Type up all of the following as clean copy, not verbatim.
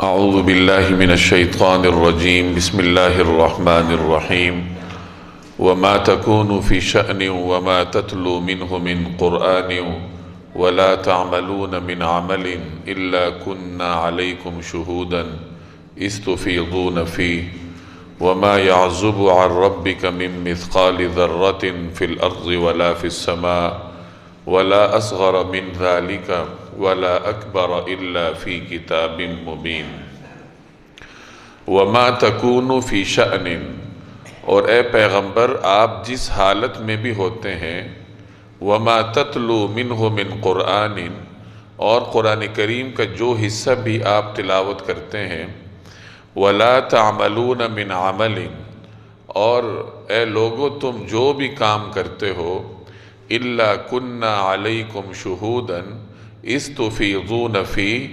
اعوذ باللہ من الشیطان الرجیم بسم اللہ الرحمن الرحیم وما تكون في شأن وما تتلو منه من قرآن ولا تعملون من عمل إلا كنا عليكم شهودا إذ تفيضون فيه وما يعزب عن ربك من مثقال ذرة في الأرض ولا في السماء ولا أصغر من ذلك ولا أكبر إلا في كتاب مبين وما تكون في شأن، اور اے پیغمبر آپ جس حالت میں بھی ہوتے ہیں، وما تتلو منہ من قرآن، اور قرآن کریم کا جو حصہ بھی آپ تلاوت کرتے ہیں، ولا تعملون من عمل، اور اے لوگو تم جو بھی کام کرتے ہو، الا كنا علیکم شہودا اذ تفیضون فیہ،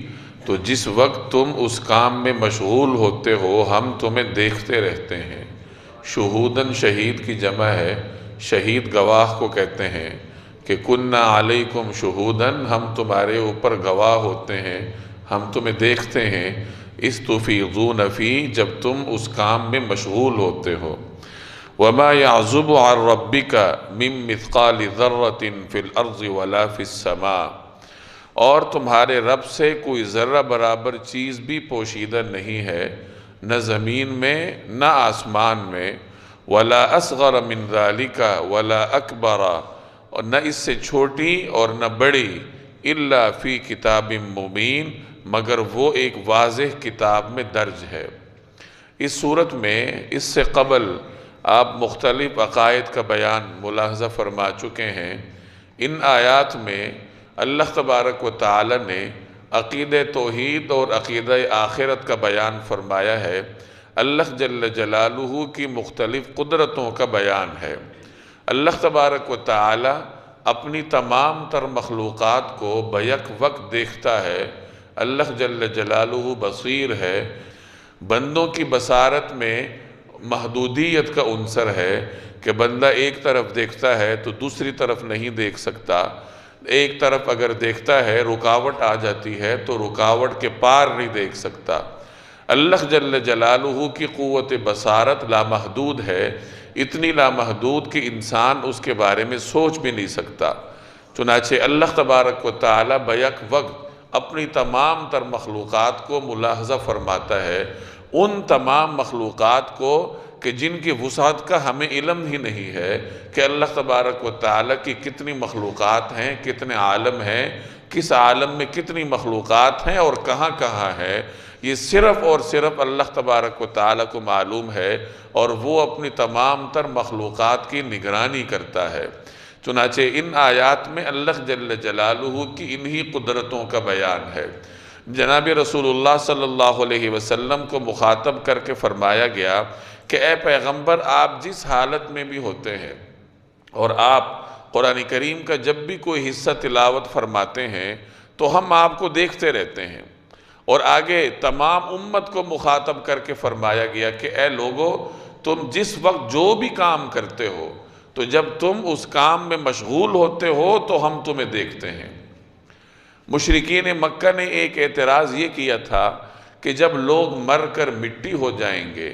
تو جس وقت تم اس کام میں مشغول ہوتے ہو ہم تمہیں دیکھتے رہتے ہیں۔ شہودن شہید کی جمع ہے، شہید گواہ کو کہتے ہیں کہ کنا علیکم شہودن، ہم تمہارے اوپر گواہ ہوتے ہیں، ہم تمہیں دیکھتے ہیں، اذ تفیضون فیہ، جب تم اس کام میں مشغول ہوتے ہو۔ وما يعزب عن ربك من مثقال ذرة في الارض ولا في السماء، اور تمہارے رب سے کوئی ذرہ برابر چیز بھی پوشیدہ نہیں ہے، نہ زمین میں نہ آسمان میں، ولا اصغر من ذلك ولا اکبر، اور نہ اس سے چھوٹی اور نہ بڑی، الا فی کتاب مبین، مگر وہ ایک واضح کتاب میں درج ہے۔ اس صورت میں اس سے قبل آپ مختلف عقائد کا بیان ملاحظہ فرما چکے ہیں۔ ان آیات میں اللہ تبارک و تعالی نے عقیدہ توحید اور عقیدہ آخرت کا بیان فرمایا ہے، اللہ جل جلالہ کی مختلف قدرتوں کا بیان ہے۔ اللہ تبارک و تعالی اپنی تمام تر مخلوقات کو بیک وقت دیکھتا ہے، اللہ جل جلالہ بصیر ہے۔ بندوں کی بصارت میں محدودیت کا عنصر ہے کہ بندہ ایک طرف دیکھتا ہے تو دوسری طرف نہیں دیکھ سکتا، ایک طرف اگر دیکھتا ہے رکاوٹ آ جاتی ہے تو رکاوٹ کے پار نہیں دیکھ سکتا۔ اللہ جل جلالہ کی قوت بصارت لامحدود ہے، اتنی لامحدود کہ انسان اس کے بارے میں سوچ بھی نہیں سکتا۔ چنانچہ اللہ تبارک و تعالی بیک وقت اپنی تمام تر مخلوقات کو ملاحظہ فرماتا ہے، ان تمام مخلوقات کو کہ جن کی وسعت کا ہمیں علم ہی نہیں ہے کہ اللہ تبارک و تعالی کی کتنی مخلوقات ہیں، کتنے عالم ہیں، کس عالم میں کتنی مخلوقات ہیں اور کہاں کہاں ہے، یہ صرف اور صرف اللہ تبارک و تعالی کو معلوم ہے، اور وہ اپنی تمام تر مخلوقات کی نگرانی کرتا ہے۔ چنانچہ ان آیات میں اللہ جل جلالہ کی انہی قدرتوں کا بیان ہے۔ جناب رسول اللہ صلی اللہ علیہ وسلم کو مخاطب کر کے فرمایا گیا کہ اے پیغمبر آپ جس حالت میں بھی ہوتے ہیں، اور آپ قرآن کریم کا جب بھی کوئی حصہ تلاوت فرماتے ہیں تو ہم آپ کو دیکھتے رہتے ہیں۔ اور آگے تمام امت کو مخاطب کر کے فرمایا گیا کہ اے لوگو تم جس وقت جو بھی کام کرتے ہو تو جب تم اس کام میں مشغول ہوتے ہو تو ہم تمہیں دیکھتے ہیں۔ مشرکین مکہ نے ایک اعتراض یہ کیا تھا کہ جب لوگ مر کر مٹی ہو جائیں گے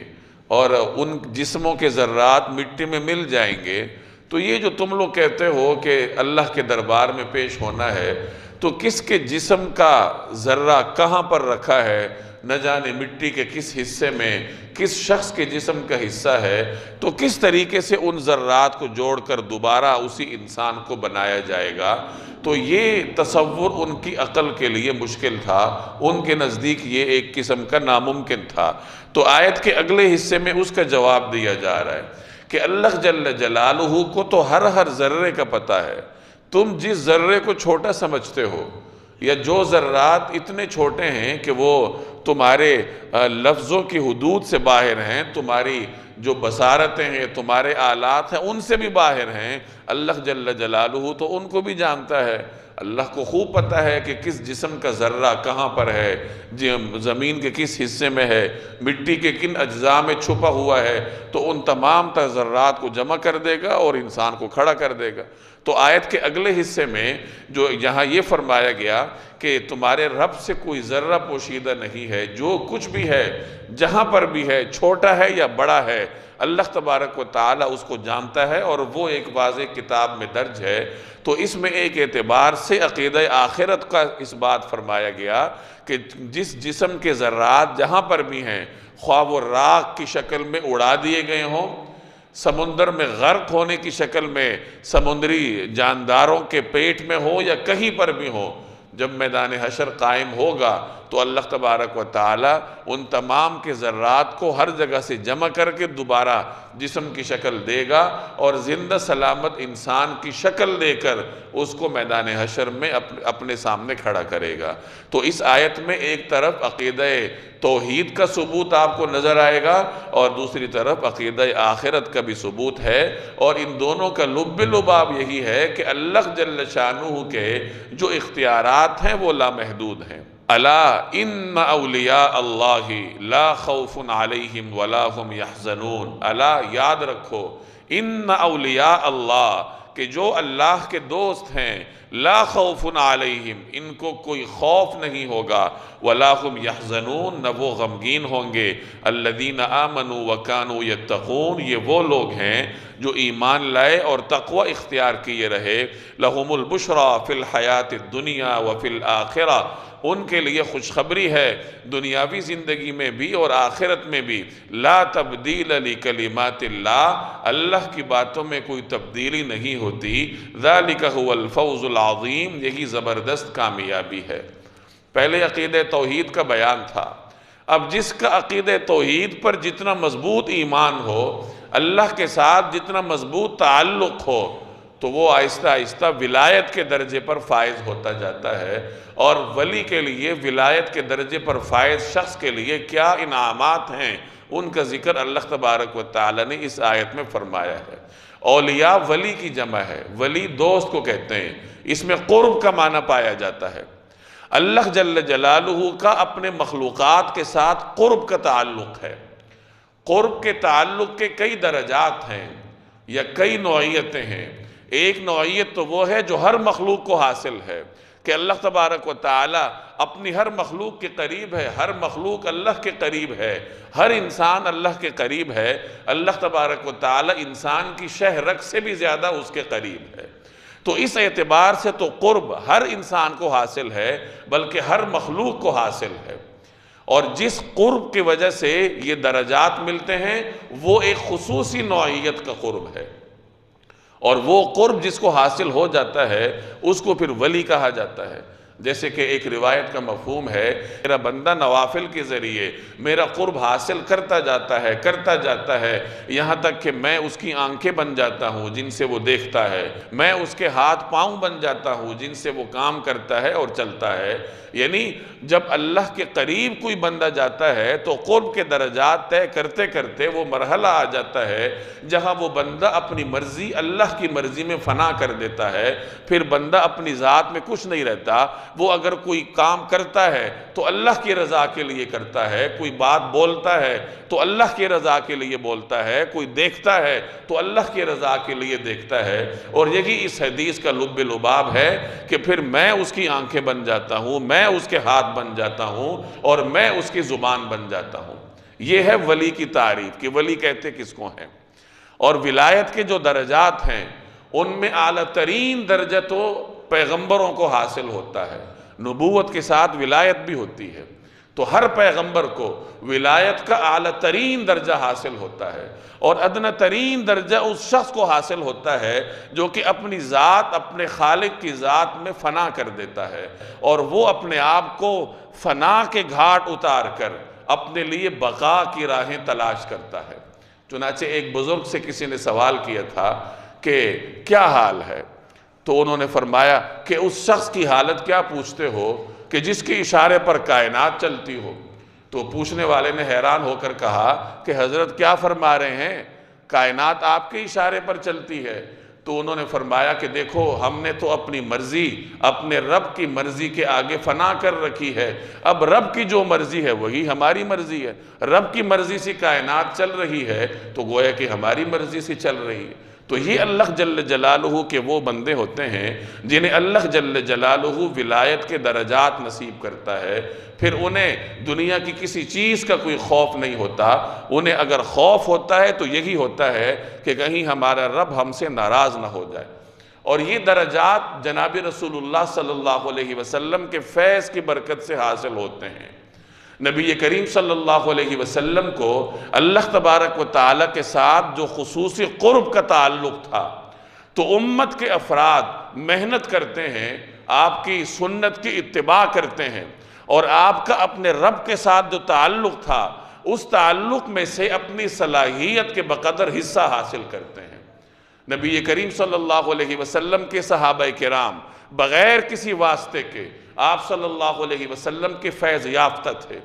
اور ان جسموں کے ذرات مٹی میں مل جائیں گے تو یہ جو تم لوگ کہتے ہو کہ اللہ کے دربار میں پیش ہونا ہے، تو کس کے جسم کا ذرہ کہاں پر رکھا ہے، نہ جانے مٹی کے کس حصے میں کس شخص کے جسم کا حصہ ہے، تو کس طریقے سے ان ذرات کو جوڑ کر دوبارہ اسی انسان کو بنایا جائے گا۔ تو یہ تصور ان کی عقل کے لیے مشکل تھا، ان کے نزدیک یہ ایک قسم کا ناممکن تھا۔ تو آیت کے اگلے حصے میں اس کا جواب دیا جا رہا ہے کہ اللہ جل جلالہ کو تو ہر ذرے کا پتہ ہے۔ تم جس ذرے کو چھوٹا سمجھتے ہو، یا جو ذرات اتنے چھوٹے ہیں کہ وہ تمہارے لفظوں کی حدود سے باہر ہیں، تمہاری جو بصارتیں ہیں، تمہارے آلات ہیں، ان سے بھی باہر ہیں، اللہ جل جلالہ تو ان کو بھی جانتا ہے۔ اللہ کو خوب پتہ ہے کہ کس جسم کا ذرہ کہاں پر ہے، زمین کے کس حصے میں ہے، مٹی کے کن اجزاء میں چھپا ہوا ہے، تو ان تمام تر ذرات کو جمع کر دے گا اور انسان کو کھڑا کر دے گا۔ تو آیت کے اگلے حصے میں جو یہاں یہ فرمایا گیا کہ تمہارے رب سے کوئی ذرہ پوشیدہ نہیں ہے، جو کچھ بھی ہے جہاں پر بھی ہے، چھوٹا ہے یا بڑا ہے، اللہ تبارک و تعالیٰ اس کو جانتا ہے اور وہ ایک واضح کتاب میں درج ہے۔ تو اس میں ایک اعتبار سے عقیدہ آخرت کا اس بات فرمایا گیا کہ جس جسم کے ذرات جہاں پر بھی ہیں، خواہ وہ راکھ کی شکل میں اڑا دیے گئے ہوں، سمندر میں غرق ہونے کی شکل میں سمندری جانداروں کے پیٹ میں ہو، یا کہیں پر بھی ہو، جب میدان حشر قائم ہوگا تو اللہ تبارک و تعالی ان تمام کے ذرات کو ہر جگہ سے جمع کر کے دوبارہ جسم کی شکل دے گا اور زندہ سلامت انسان کی شکل دے کر اس کو میدان حشر میں اپنے سامنے کھڑا کرے گا۔ تو اس آیت میں ایک طرف عقیدہ توحید کا ثبوت آپ کو نظر آئے گا اور دوسری طرف عقیدہ آخرت کا بھی ثبوت ہے، اور ان دونوں کا لب لباب یہی ہے کہ اللہ جل شانہ کے جو اختیارات ہیں وہ لامحدود ہیں۔ الا ان اولیاء اللہ لا خوف علیہم ولا هم یحزنون، الا یاد رکھو، ان اولیاء اللہ کہ جو اللہ کے دوست ہیں، لا خوف علیہم ان کو کوئی خوف نہیں ہوگا، ولا هم یحزنون نہ وہ غمگین ہوں گے، الذین آمنوا وکانوا یتقون یہ وہ لوگ ہیں جو ایمان لائے اور تقوی اختیار کیے رہے، لہم البشریٰ فی الحیات الدنیا وفی الآخرہ ان کے لیے خوشخبری ہے دنیاوی زندگی میں بھی اور آخرت میں بھی، لا تبدیل لکلمات اللہ اللہ کی باتوں میں کوئی تبدیلی نہیں ہوتی، ذالک هو الفوز العظیم یہی زبردست کامیابی ہے۔ پہلے عقیدہ توحید کا بیان تھا، اب جس کا عقیدہ توحید پر جتنا مضبوط ایمان ہو، اللہ کے ساتھ جتنا مضبوط تعلق ہو، تو وہ آہستہ آہستہ ولایت کے درجے پر فائز ہوتا جاتا ہے، اور ولی کے لیے ولایت کے درجے پر فائز شخص کے لیے کیا انعامات ہیں ان کا ذکر اللہ تبارک و تعالی نے اس آیت میں فرمایا ہے۔ اولیاء ولی کی جمع ہے، ولی دوست کو کہتے ہیں، اس میں قرب کا معنی پایا جاتا ہے۔ اللہ جل جلالہ کا اپنے مخلوقات کے ساتھ قرب کا تعلق ہے۔ قرب کے تعلق کے کئی درجات ہیں یا کئی نوعیتیں ہیں۔ ایک نوعیت تو وہ ہے جو ہر مخلوق کو حاصل ہے کہ اللہ تبارک و تعالی اپنی ہر مخلوق کے قریب ہے، ہر مخلوق اللہ کے قریب ہے، ہر انسان اللہ کے قریب ہے، اللہ تبارک و تعالی انسان کی شہ رگ سے بھی زیادہ اس کے قریب ہے۔ تو اس اعتبار سے تو قرب ہر انسان کو حاصل ہے بلکہ ہر مخلوق کو حاصل ہے، اور جس قرب کی وجہ سے یہ درجات ملتے ہیں وہ ایک خصوصی نوعیت کا قرب ہے، اور وہ قرب جس کو حاصل ہو جاتا ہے اس کو پھر ولی کہا جاتا ہے۔ جیسے کہ ایک روایت کا مفہوم ہے، میرا بندہ نوافل کے ذریعے میرا قرب حاصل کرتا جاتا ہے یہاں تک کہ میں اس کی آنکھیں بن جاتا ہوں جن سے وہ دیکھتا ہے، میں اس کے ہاتھ پاؤں بن جاتا ہوں جن سے وہ کام کرتا ہے اور چلتا ہے۔ یعنی جب اللہ کے قریب کوئی بندہ جاتا ہے تو قرب کے درجات طے کرتے کرتے وہ مرحلہ آ جاتا ہے جہاں وہ بندہ اپنی مرضی اللہ کی مرضی میں فنا کر دیتا ہے، پھر بندہ اپنی ذات میں کچھ نہیں رہتا، وہ اگر کوئی کام کرتا ہے تو اللہ کی رضا کے لیے کرتا ہے، کوئی بات بولتا ہے تو اللہ کی رضا کے لیے بولتا ہے، کوئی دیکھتا ہے تو اللہ کی رضا کے لیے دیکھتا ہے، اور یہی اس حدیث کا لب لباب ہے کہ پھر میں اس کی آنکھیں بن جاتا ہوں، میں اس کے ہاتھ بن جاتا ہوں، اور میں اس کی زبان بن جاتا ہوں۔ یہ ہے ولی کی تعریف کہ ولی کہتے کس کو ہیں۔ اور ولایت کے جو درجات ہیں ان میں اعلیٰ ترین درجہ تو پیغمبروں کو حاصل ہوتا ہے، نبوت کے ساتھ ولایت بھی ہوتی ہے، تو ہر پیغمبر کو ولایت کا اعلیٰ ترین درجہ حاصل ہوتا ہے، اور ادنی ترین درجہ اس شخص کو حاصل ہوتا ہے جو کہ اپنی ذات اپنے خالق کی ذات میں فنا کر دیتا ہے، اور وہ اپنے آپ کو فنا کے گھاٹ اتار کر اپنے لیے بقا کی راہیں تلاش کرتا ہے۔ چنانچہ ایک بزرگ سے کسی نے سوال کیا تھا کہ کیا حال ہے، تو انہوں نے فرمایا کہ اس شخص کی حالت کیا پوچھتے ہو کہ جس کے اشارے پر کائنات چلتی ہو؟ تو پوچھنے والے نے حیران ہو کر کہا کہ حضرت کیا فرما رہے ہیں، کائنات آپ کے اشارے پر چلتی ہے؟ تو انہوں نے فرمایا کہ دیکھو ہم نے تو اپنی مرضی اپنے رب کی مرضی کے آگے فنا کر رکھی ہے، اب رب کی جو مرضی ہے وہی ہماری مرضی ہے، رب کی مرضی سے کائنات چل رہی ہے تو گویا کہ ہماری مرضی سے چل رہی ہے۔ تو یہ اللہ جل جلالہ کے وہ بندے ہوتے ہیں جنہیں اللہ جل جلالہ ولایت کے درجات نصیب کرتا ہے، پھر انہیں دنیا کی کسی چیز کا کوئی خوف نہیں ہوتا۔ انہیں اگر خوف ہوتا ہے تو یہی ہوتا ہے کہ کہیں ہمارا رب ہم سے ناراض نہ ہو جائے۔ اور یہ درجات جناب رسول اللہ صلی اللہ علیہ وسلم کے فیض کی برکت سے حاصل ہوتے ہیں۔ نبی کریم صلی اللہ علیہ وسلم کو اللہ تبارک و تعالیٰ کے ساتھ جو خصوصی قرب کا تعلق تھا، تو امت کے افراد محنت کرتے ہیں، آپ کی سنت کی اتباع کرتے ہیں، اور آپ کا اپنے رب کے ساتھ جو تعلق تھا اس تعلق میں سے اپنی صلاحیت کے بقدر حصہ حاصل کرتے ہیں۔ نبی کریم صلی اللہ علیہ وسلم کے صحابہ کرام بغیر کسی واسطے کے آپ صلی اللہ علیہ وسلم کے فیض یافتہ تھے،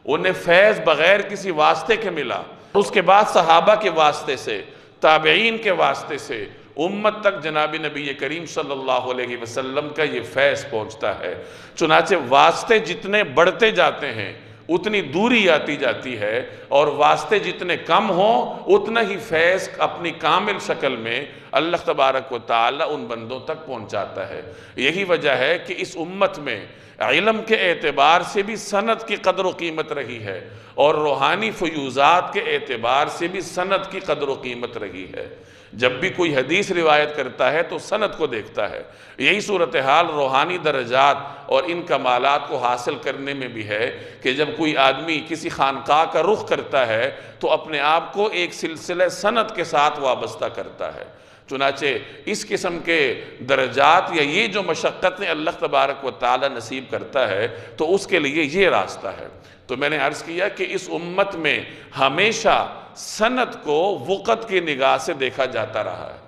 انہیں فیض بغیر کسی واسطے کے ملا۔ اس کے بعد صحابہ کے واسطے سے، تابعین کے واسطے سے امت تک جناب نبی کریم صلی اللہ علیہ وسلم کا یہ فیض پہنچتا ہے۔ چنانچہ واسطے جتنے بڑھتے جاتے ہیں اتنی دوری آتی جاتی ہے، اور واسطے جتنے کم ہوں اتنا ہی فیض اپنی کامل شکل میں اللہ تبارک و تعالی ان بندوں تک پہنچاتا ہے۔ یہی وجہ ہے کہ اس امت میں علم کے اعتبار سے بھی سند کی قدر و قیمت رہی ہے، اور روحانی فیوزات کے اعتبار سے بھی سند کی قدر و قیمت رہی ہے۔ جب بھی کوئی حدیث روایت کرتا ہے تو سند کو دیکھتا ہے۔ یہی صورتحال روحانی درجات اور ان کمالات کو حاصل کرنے میں بھی ہے کہ جب کوئی آدمی کسی خانقاہ کا رخ کرتا ہے تو اپنے آپ کو ایک سلسلہ سند کے ساتھ وابستہ کرتا ہے۔ چنانچہ اس قسم کے درجات یا یہ جو مشقتیں اللہ تبارک و تعالی نصیب کرتا ہے تو اس کے لیے یہ راستہ ہے۔ تو میں نے عرض کیا کہ اس امت میں ہمیشہ سند کو وقت کی نگاہ سے دیکھا جاتا رہا ہے،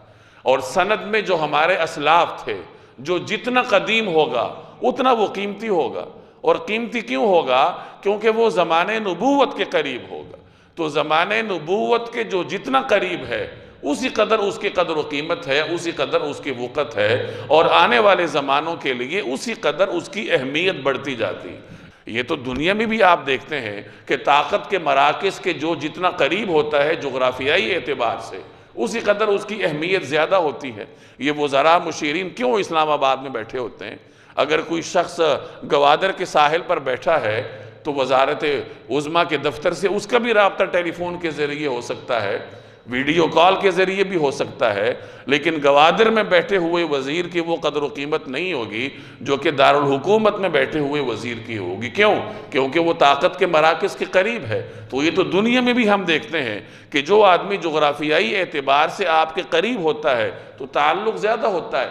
اور سند میں جو ہمارے اسلاف تھے، جو جتنا قدیم ہوگا اتنا وہ قیمتی ہوگا۔ اور قیمتی کیوں ہوگا؟ کیونکہ وہ زمانے نبوت کے قریب ہوگا۔ تو زمانے نبوت کے جو جتنا قریب ہے اسی قدر اس کی قدر و قیمت ہے، اسی قدر اس کی وقت ہے، اور آنے والے زمانوں کے لیے اسی قدر اس کی اہمیت بڑھتی جاتی۔ یہ تو دنیا میں بھی آپ دیکھتے ہیں کہ طاقت کے مراکز کے جو جتنا قریب ہوتا ہے جغرافیائی اعتبار سے اسی قدر اس کی اہمیت زیادہ ہوتی ہے۔ یہ وزراء مشیرین کیوں اسلام آباد میں بیٹھے ہوتے ہیں؟ اگر کوئی شخص گوادر کے ساحل پر بیٹھا ہے تو وزارت عظمیٰ کے دفتر سے اس کا بھی رابطہ ٹیلی فون کے ذریعے ہو سکتا ہے، ویڈیو کال کے ذریعے بھی ہو سکتا ہے، لیکن گوادر میں بیٹھے ہوئے وزیر کی وہ قدر و قیمت نہیں ہوگی جو کہ دارالحکومت میں بیٹھے ہوئے وزیر کی ہوگی۔ کیوں؟ کیونکہ وہ طاقت کے مراکز کے قریب ہے۔ تو یہ تو دنیا میں بھی ہم دیکھتے ہیں کہ جو آدمی جغرافیائی اعتبار سے آپ کے قریب ہوتا ہے تو تعلق زیادہ ہوتا ہے،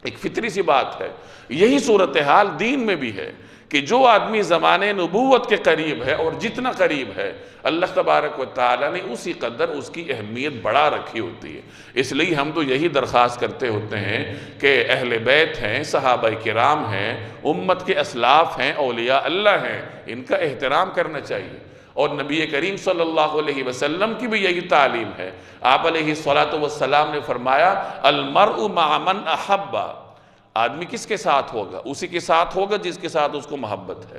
ایک فطری سی بات ہے۔ یہی صورتحال دین میں بھی ہے کہ جو آدمی زمانے نبوت کے قریب ہے اور جتنا قریب ہے اللہ تبارک و تعالیٰ نے اسی قدر اس کی اہمیت بڑھا رکھی ہوتی ہے۔ اس لیے ہم تو یہی درخواست کرتے ہوتے ہیں کہ اہل بیت ہیں، صحابہ کرام ہیں، امت کے اسلاف ہیں، اولیاء اللہ ہیں، ان کا احترام کرنا چاہیے۔ اور نبی کریم صلی اللہ علیہ وسلم کی بھی یہی تعلیم ہے۔ آپ علیہ الصلوۃ والسلام نے فرمایا المرء مع من احب، آدمی کس کے ساتھ ہوگا؟ اسی کے ساتھ ہوگا جس کے ساتھ اس کو محبت ہے۔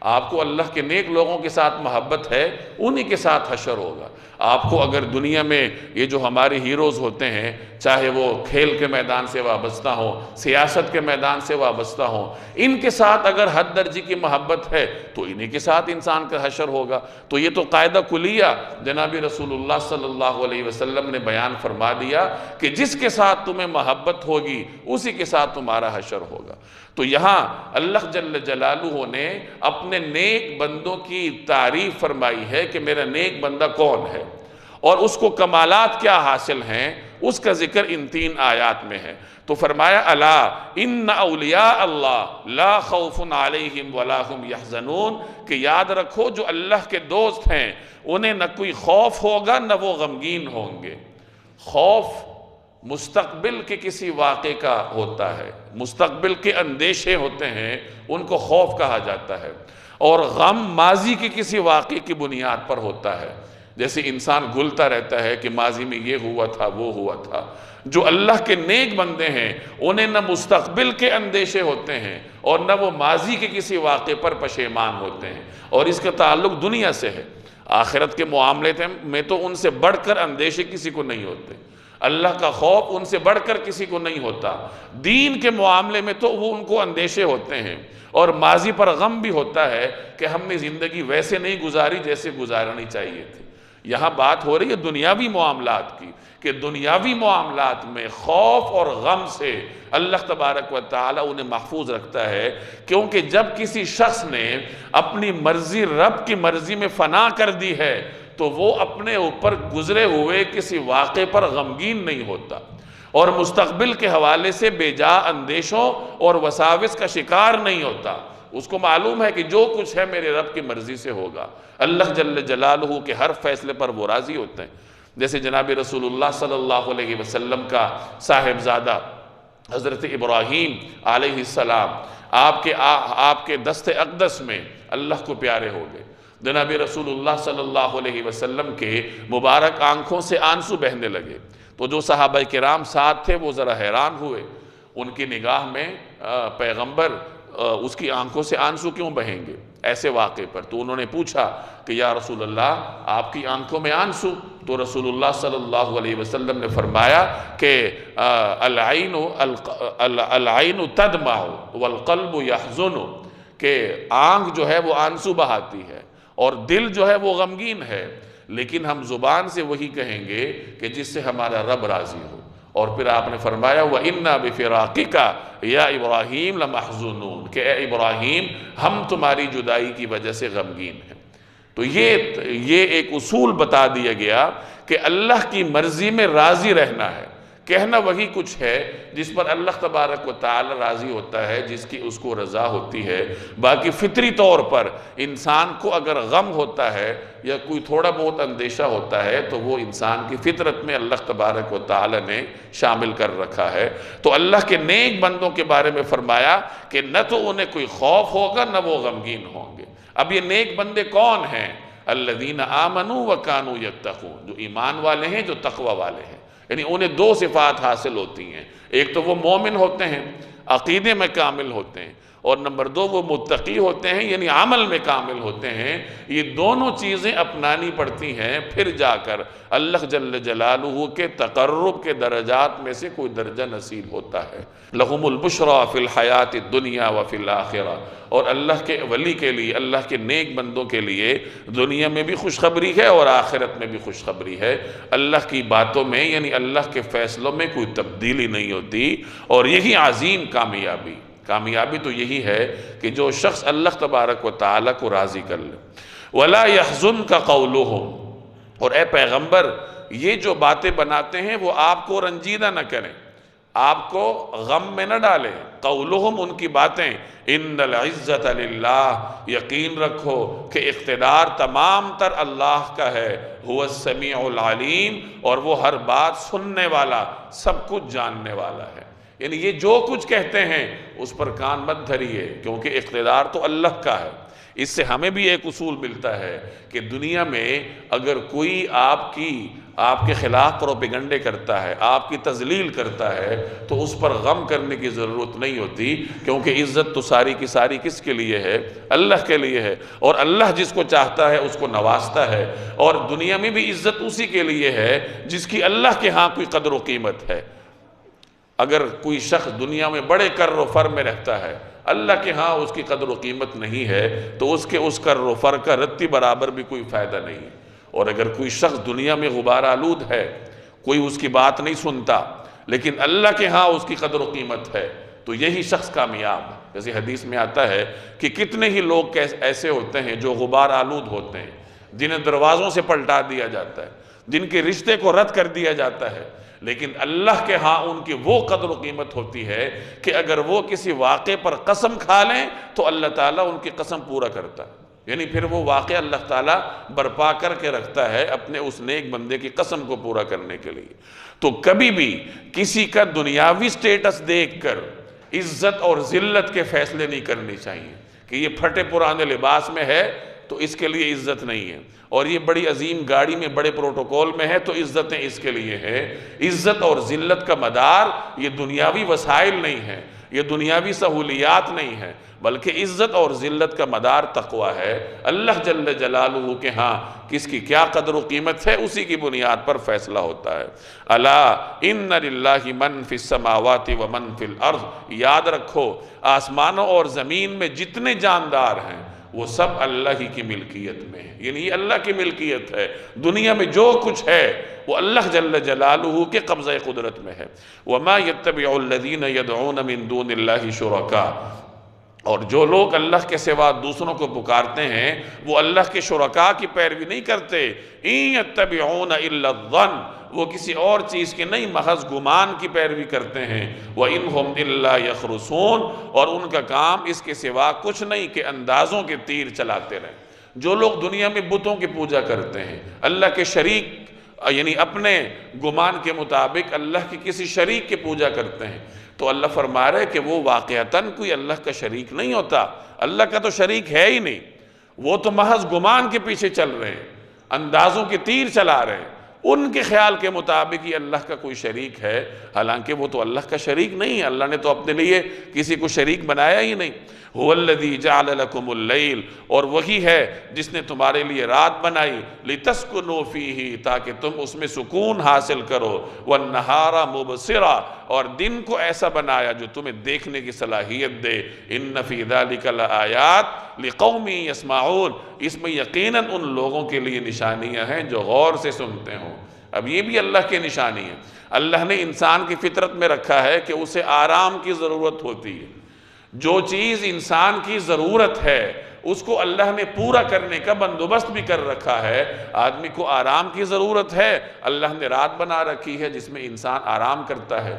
آپ کو اللہ کے نیک لوگوں کے ساتھ محبت ہے، انہی کے ساتھ حشر ہوگا۔ آپ کو اگر دنیا میں یہ جو ہمارے ہیروز ہوتے ہیں، چاہے وہ کھیل کے میدان سے وابستہ ہوں، سیاست کے میدان سے وابستہ ہوں، ان کے ساتھ اگر حد درجے کی محبت ہے تو انہی کے ساتھ انسان کا حشر ہوگا۔ تو یہ تو قاعدہ کلیہ جناب رسول اللہ صلی اللہ علیہ وسلم نے بیان فرما دیا کہ جس کے ساتھ تمہیں محبت ہوگی اسی کے ساتھ تمہارا حشر ہوگا۔ تو یہاں اللہ جل جلالہ نے اپنے نیک بندوں کی تعریف فرمائی ہے کہ میرا نیک بندہ کون ہے اور اس کو کمالات کیا حاصل ہیں، اس کا ذکر ان 3 آیات میں ہے۔ تو فرمایا الا ان اولیاء اللہ لا خوف علیہم ولا هم یحزنون، کہ یاد رکھو جو اللہ کے دوست ہیں انہیں نہ کوئی خوف ہوگا نہ وہ غمگین ہوں گے۔ خوف مستقبل کے کسی واقعے کا ہوتا ہے، مستقبل کے اندیشے ہوتے ہیں، ان کو خوف کہا جاتا ہے، اور غم ماضی کے کسی واقعے کی بنیاد پر ہوتا ہے۔ جیسے انسان گھلتا رہتا ہے کہ ماضی میں یہ ہوا تھا وہ ہوا تھا۔ جو اللہ کے نیک بندے ہیں انہیں نہ مستقبل کے اندیشے ہوتے ہیں اور نہ وہ ماضی کے کسی واقعے پر پشیمان ہوتے ہیں، اور اس کا تعلق دنیا سے ہے۔ آخرت کے معاملے میں تو ان سے بڑھ کر اندیشے کسی کو نہیں ہوتے۔ اللہ کا خوف ان سے بڑھ کر کسی کو نہیں ہوتا۔ دین کے معاملے میں تو وہ ان کو اندیشے ہوتے ہیں، اور ماضی پر غم بھی ہوتا ہے کہ ہم نے زندگی ویسے نہیں گزاری جیسے گزارنی چاہیے تھی۔ یہاں بات ہو رہی ہے دنیاوی معاملات کی، کہ دنیاوی معاملات میں خوف اور غم سے اللہ تبارک و تعالی انہیں محفوظ رکھتا ہے، کیونکہ جب کسی شخص نے اپنی مرضی رب کی مرضی میں فنا کر دی ہے تو وہ اپنے اوپر گزرے ہوئے کسی واقعے پر غمگین نہیں ہوتا، اور مستقبل کے حوالے سے بے جا اندیشوں اور وساوس کا شکار نہیں ہوتا۔ اس کو معلوم ہے کہ جو کچھ ہے میرے رب کی مرضی سے ہوگا۔ اللہ جل جلالہ کے ہر فیصلے پر وہ راضی ہوتے ہیں۔ جیسے جناب رسول اللہ صلی اللہ علیہ وسلم کا صاحبزادہ حضرت ابراہیم علیہ السلام آپ کے دست اقدس میں اللہ کو پیارے ہو گئے۔ جناب رسول اللہ صلی اللہ علیہ وسلم کے مبارک آنکھوں سے آنسو بہنے لگے، تو جو صحابہ کرام ساتھ تھے وہ ذرا حیران ہوئے، ان کی نگاہ میں پیغمبر اس کی آنکھوں سے آنسو کیوں بہیں گے ایسے واقعے پر؟ تو انہوں نے پوچھا کہ یا رسول اللہ آپ کی آنکھوں میں آنسو؟ تو رسول اللہ صلی اللہ علیہ وسلم نے فرمایا کہ العین تدمع والقلب یحزن، کہ آنکھ جو ہے وہ آنسو بہاتی ہے اور دل جو ہے وہ غمگین ہے، لیکن ہم زبان سے وہی کہیں گے کہ جس سے ہمارا رب راضی ہو۔ اور پھر آپ نے فرمایا وَإِنَّا بِفِرَاقِكَ يَا إِبْرَاهِيمَ لَمَحْزُونُونَ، کہ اے ابراہیم ہم تمہاری جدائی کی وجہ سے غمگین ہیں۔ تو یہ ایک اصول بتا دیا گیا کہ اللہ کی مرضی میں راضی رہنا ہے، کہنا وہی کچھ ہے جس پر اللہ تبارک و تعالی راضی ہوتا ہے، جس کی اس کو رضا ہوتی ہے۔ باقی فطری طور پر انسان کو اگر غم ہوتا ہے یا کوئی تھوڑا بہت اندیشہ ہوتا ہے تو وہ انسان کی فطرت میں اللہ تبارک و تعالی نے شامل کر رکھا ہے۔ تو اللہ کے نیک بندوں کے بارے میں فرمایا کہ نہ تو انہیں کوئی خوف ہوگا نہ وہ غمگین ہوں گے۔ اب یہ نیک بندے کون ہیں؟ الذین آمنوا وکانوا یتقون، جو ایمان والے ہیں، جو تقوی والے ہیں، یعنی انہیں دو صفات حاصل ہوتی ہیں۔ ایک تو وہ مومن ہوتے ہیں، عقیدے میں کامل ہوتے ہیں، اور نمبر دو وہ متقی ہوتے ہیں، یعنی عمل میں کامل ہوتے ہیں۔ یہ دونوں چیزیں اپنانی پڑتی ہیں، پھر جا کر اللہ جل جلالہ کے تقرب کے درجات میں سے کوئی درجہ نصیب ہوتا ہے۔ لَهُمُ الْبُشْرَى فِي الْحَيَاةِ الدُّنْيَا وَفِي الْآخِرَةِ، اور اللہ کے ولی کے لیے، اللہ کے نیک بندوں کے لیے دنیا میں بھی خوشخبری ہے اور آخرت میں بھی خوشخبری ہے۔ اللہ کی باتوں میں یعنی اللہ کے فیصلوں میں کوئی تبدیلی نہیں ہوتی، اور یہی عظیم کامیابی تو یہی ہے کہ جو شخص اللہ تبارک و تعالی کو راضی کر لے۔ وَلَا يَحْزُنْكَ قَوْلُهُمْ، اور اے پیغمبر یہ جو باتیں بناتے ہیں وہ آپ کو رنجیدہ نہ کریں، آپ کو غم میں نہ ڈالیں۔ قولہم، ان کی باتیں، ان العزت للہ، یقین رکھو کہ اقتدار تمام تر اللہ کا ہے، هو السمیع العلیم، اور وہ ہر بات سننے والا، سب کچھ جاننے والا ہے۔ یعنی یہ جو کچھ کہتے ہیں اس پر کان مت دھریے، کیونکہ اقتدار تو اللہ کا ہے۔ اس سے ہمیں بھی ایک اصول ملتا ہے کہ دنیا میں اگر کوئی آپ کے خلاف پروپیگنڈے کرتا ہے، آپ کی تذلیل کرتا ہے، تو اس پر غم کرنے کی ضرورت نہیں ہوتی، کیونکہ عزت تو ساری کی ساری کس کے لیے ہے؟ اللہ کے لیے ہے، اور اللہ جس کو چاہتا ہے اس کو نوازتا ہے، اور دنیا میں بھی عزت اسی کے لیے ہے جس کی اللہ کے ہاں کوئی قدر و قیمت ہے۔ اگر کوئی شخص دنیا میں بڑے کر و فر میں رہتا ہے، اللہ کے ہاں اس کی قدر و قیمت نہیں ہے، تو اس کے اس کر و فر کا رتی برابر بھی کوئی فائدہ نہیں ہے۔ اور اگر کوئی شخص دنیا میں غبار آلود ہے، کوئی اس کی بات نہیں سنتا، لیکن اللہ کے ہاں اس کی قدر و قیمت ہے، تو یہی شخص کامیاب ہے۔ جیسے حدیث میں آتا ہے کہ کتنے ہی لوگ ایسے ہوتے ہیں جو غبار آلود ہوتے ہیں، جنہیں دروازوں سے پلٹا دیا جاتا ہے، جن کے رشتے کو رد کر دیا جاتا ہے، لیکن اللہ کے ہاں ان کی وہ قدر و قیمت ہوتی ہے کہ اگر وہ کسی واقعے پر قسم کھا لیں تو اللہ تعالیٰ ان کی قسم پورا کرتا ہے، یعنی پھر وہ واقعہ اللہ تعالیٰ برپا کر کے رکھتا ہے اپنے اس نیک بندے کی قسم کو پورا کرنے کے لیے۔ تو کبھی بھی کسی کا دنیاوی سٹیٹس دیکھ کر عزت اور ذلت کے فیصلے نہیں کرنی چاہیے کہ یہ پھٹے پرانے لباس میں ہے تو اس کے لیے عزت نہیں ہے، اور یہ بڑی عظیم گاڑی میں بڑے پروٹوکول میں ہے تو عزتیں اس کے لیے ہے۔ عزت اور ذلت کا مدار یہ دنیاوی وسائل نہیں ہے، یہ دنیاوی سہولیات نہیں ہے، بلکہ عزت اور ذلت کا مدار تقوی ہے۔ اللہ جل جلالہ کے ہاں کس کی کیا قدر و قیمت ہے، اسی کی بنیاد پر فیصلہ ہوتا ہے۔ الا ان للہ من فی السماوات و من فی الارض، یاد رکھو آسمانوں اور زمین میں جتنے جاندار ہیں وہ سب اللہ ہی کی ملکیت میں ہے، یعنی یہ اللہ کی ملکیت ہے۔ دنیا میں جو کچھ ہے وہ اللہ جل جلالہ کے قبضہ قدرت میں ہے۔ وما يتبع الذین يدعون من دون اللہ شرکاء، اور جو لوگ اللہ کے سوا دوسروں کو پکارتے ہیں وہ اللہ کے شرکاء کی پیروی نہیں کرتے۔ ان يتبعون الا الظن، وہ کسی اور چیز کی نہیں محض گمان کی پیروی کرتے ہیں۔ وَإِنْهُمْ إِلَّا يَخْرُصُونَ، اور ان کا کام اس کے سوا کچھ نہیں کہ اندازوں کے تیر چلاتے رہیں۔ جو لوگ دنیا میں بتوں کی پوجا کرتے ہیں، اللہ کے شریک یعنی اپنے گمان کے مطابق اللہ کی کسی شریک کی پوجا کرتے ہیں، تو اللہ فرما رہے کہ وہ واقعتاً کوئی اللہ کا شریک نہیں ہوتا، اللہ کا تو شریک ہے ہی نہیں، وہ تو محض گمان کے پیچھے چل رہے ہیں، اندازوں کے تیر چلا رہے ہیں، ان کے خیال کے مطابق یہ اللہ کا کوئی شریک ہے، حالانکہ وہ تو اللہ کا شریک نہیں ہے، اللہ نے تو اپنے لیے کسی کو شریک بنایا ہی نہیں۔ هو الذی جعل لکم اللیل، اور وہی ہے جس نے تمہارے لیے رات بنائی، لتسکنوا فیہ، تاکہ تم اس میں سکون حاصل کرو، والنہار مبصرا، اور دن کو ایسا بنایا جو تمہیں دیکھنے کی صلاحیت دے۔ ان فی ذلک لآیات لقوم یسمعون، اس میں یقیناً ان لوگوں کے لیے نشانیاں ہیں جو غور سے سنتے ہوں۔ اب یہ بھی اللہ کی نشانی ہے۔ اللہ نے انسان کی فطرت میں رکھا ہے کہ اسے آرام کی ضرورت ہوتی ہے۔ جو چیز انسان کی ضرورت ہے اس کو اللہ نے پورا کرنے کا بندوبست بھی کر رکھا ہے۔ آدمی کو آرام کی ضرورت ہے، اللہ نے رات بنا رکھی ہے جس میں انسان آرام کرتا ہے۔